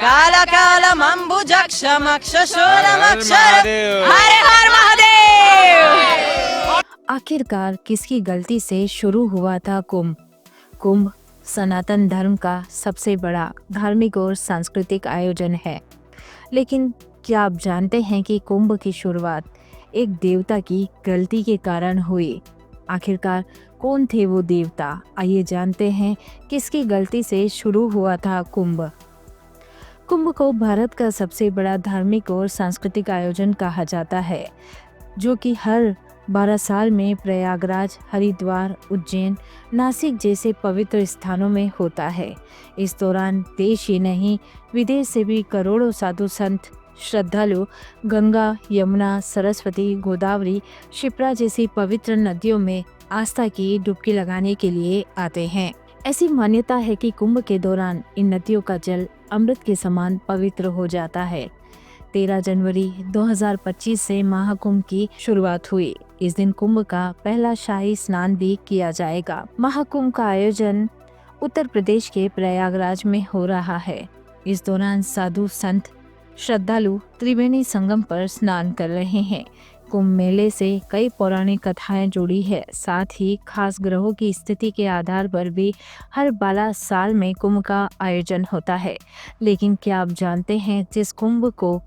कालकालमम्बुजक्षमक्षशूलमक्षर हर हर महादेव। आखिरकार किसकी गलती से शुरू हुआ था कुंभ? कुंभ सनातन धर्म का सबसे बड़ा धार्मिक और सांस्कृतिक आयोजन है। लेकिन क्या आप जानते हैं कि कुंभ की शुरुआत एक देवता की गलती के कारण हुई? आखिरकार कौन थे वो देवता? आइए जानते हैं किसकी गलती से शुरू हुआ था कुंभ। कुंभ को भारत का सबसे बड़ा धार्मिक और सांस्कृतिक आयोजन कहा जाता है, जो कि हर 12 साल में प्रयागराज, हरिद्वार, उज्जैन, नासिक जैसे पवित्र स्थानों में होता है। इस दौरान देश ही नहीं विदेश से भी करोड़ों साधु संत श्रद्धालु गंगा, यमुना, सरस्वती, गोदावरी, शिप्रा जैसी पवित्र नदियों में आस्था की डुबकी लगाने के लिए आते हैं। ऐसी मान्यता है कि कुंभ के दौरान इन नदियों का जल अमृत के समान पवित्र हो जाता है। 13 जनवरी 2025 से महाकुंभ की शुरुआत हुई। इस दिन कुंभ का पहला शाही स्नान भी किया जाएगा। महाकुंभ का आयोजन उत्तर प्रदेश के प्रयागराज में हो रहा है। इस दौरान साधु संत श्रद्धालु त्रिवेणी संगम पर स्नान कर रहे हैं। कुंभ मेले से कई पौराणिक कथाएं जुड़ी है। साथ ही खास ग्रहों की स्थिति के आधार पर भी हर 12 साल में कुंभ का आयोजन होता है। लेकिन क्या आप जानते हैं, जिस कुंभ को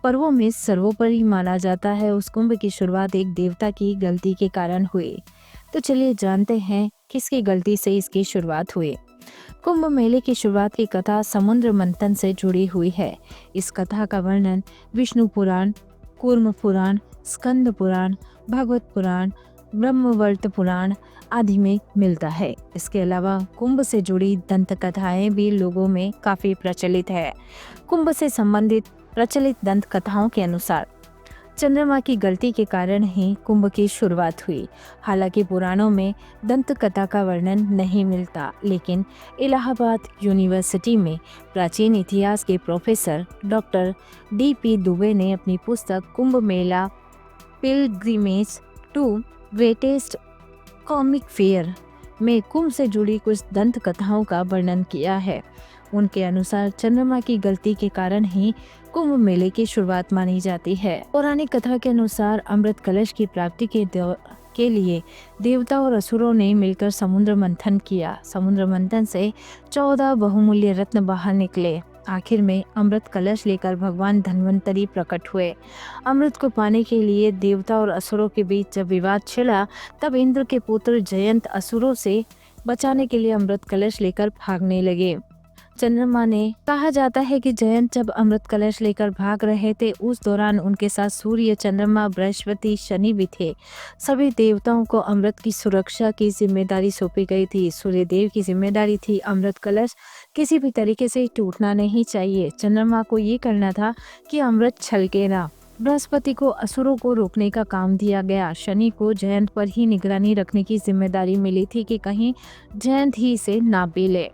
पर्वों में सर्वोपरि माना जाता है, उस कुंभ की शुरुआत एक देवता की गलती के कारण हुई। तो चलिए जानते हैं किसकी गलती से इसकी शुरुआत हुई। कुंभ मेले की शुरुआत की कथा समुद्र मंथन से जुड़ी हुई है। इस कथा का वर्णन विष्णु पुराण, कूर्म पुराण, स्कंद पुराण, भागवत पुराण, ब्रह्मवर्त पुराण आदि में मिलता है। इसके अलावा कुंभ से जुड़ी दंत कथाएं भी लोगों में काफी प्रचलित है। कुंभ से संबंधित प्रचलित दंत कथाओं के अनुसार चंद्रमा की गलती के कारण ही कुंभ की शुरुआत हुई। हालांकि पुराणों में दंत कथा का वर्णन नहीं मिलता, लेकिन इलाहाबाद यूनिवर्सिटी में प्राचीन इतिहास के प्रोफेसर डॉक्टर D.P. दुबे ने अपनी पुस्तक Kumbh Mela pilgrimage to greatest comic fair में कुंभ से जुड़ी कुछ दंत कथाओं का वर्णन किया है। उनके अनुसार चंद्रमा की गलती के कारण ही कुंभ मेले की शुरुआत मानी जाती है। पौराणिक कथा के अनुसार अमृत कलश की प्राप्ति के लिए देवता और असुरों ने मिलकर समुद्र मंथन किया। समुद्र मंथन से 14 बहुमूल्य रत्न बाहर निकले। आखिर में अमृत कलश लेकर भगवान धन्वंतरी प्रकट हुए। अमृत को पाने के लिए देवता और असुरों के बीच जब विवाद छिड़ा, तब इंद्र के पुत्र जयंत असुरों से बचाने के लिए अमृत कलश लेकर भागने लगे। चंद्रमा ने कहा जाता है कि जयंत जब अमृत कलश लेकर भाग रहे थे, उस दौरान उनके साथ सूर्य, चंद्रमा, बृहस्पति, शनि भी थे। सभी देवताओं को अमृत की सुरक्षा की जिम्मेदारी सौंपी गई थी। सूर्य देव की जिम्मेदारी थी अमृत कलश किसी भी तरीके से टूटना नहीं चाहिए। चंद्रमा को ये करना था कि अमृत छलके ना। बृहस्पति को असुरों को रोकने का काम दिया गया। शनि को जयंत पर ही निगरानी रखने की जिम्मेदारी मिली थी कि कहीं जयंत ही इसे ना पी ले।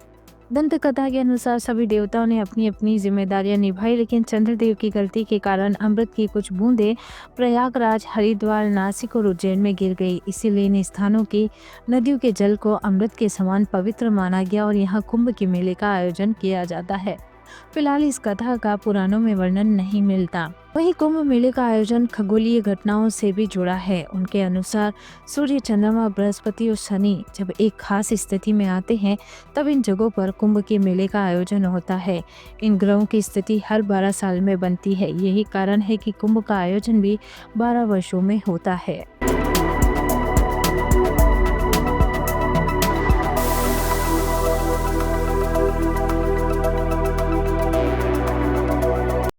दंत कथा के अनुसार सभी देवताओं ने अपनी अपनी जिम्मेदारियां निभाई, लेकिन चंद्रदेव की गलती के कारण अमृत की कुछ बूंदें प्रयागराज, हरिद्वार, नासिक और उज्जैन में गिर गई। इसीलिए इन स्थानों की नदियों के जल को अमृत के समान पवित्र माना गया और यहाँ कुंभ के मेले का आयोजन किया जाता है। फिलहाल इस कथा का पुराणों में वर्णन नहीं मिलता। वहीं कुंभ मेले का आयोजन खगोलीय घटनाओं से भी जुड़ा है। उनके अनुसार सूर्य, चंद्रमा, बृहस्पति और शनि जब एक खास स्थिति में आते हैं, तब इन जगहों पर कुंभ के मेले का आयोजन होता है। इन ग्रहों की स्थिति हर 12 साल में बनती है। यही कारण है कि कुंभ का आयोजन भी 12 वर्षों में होता है।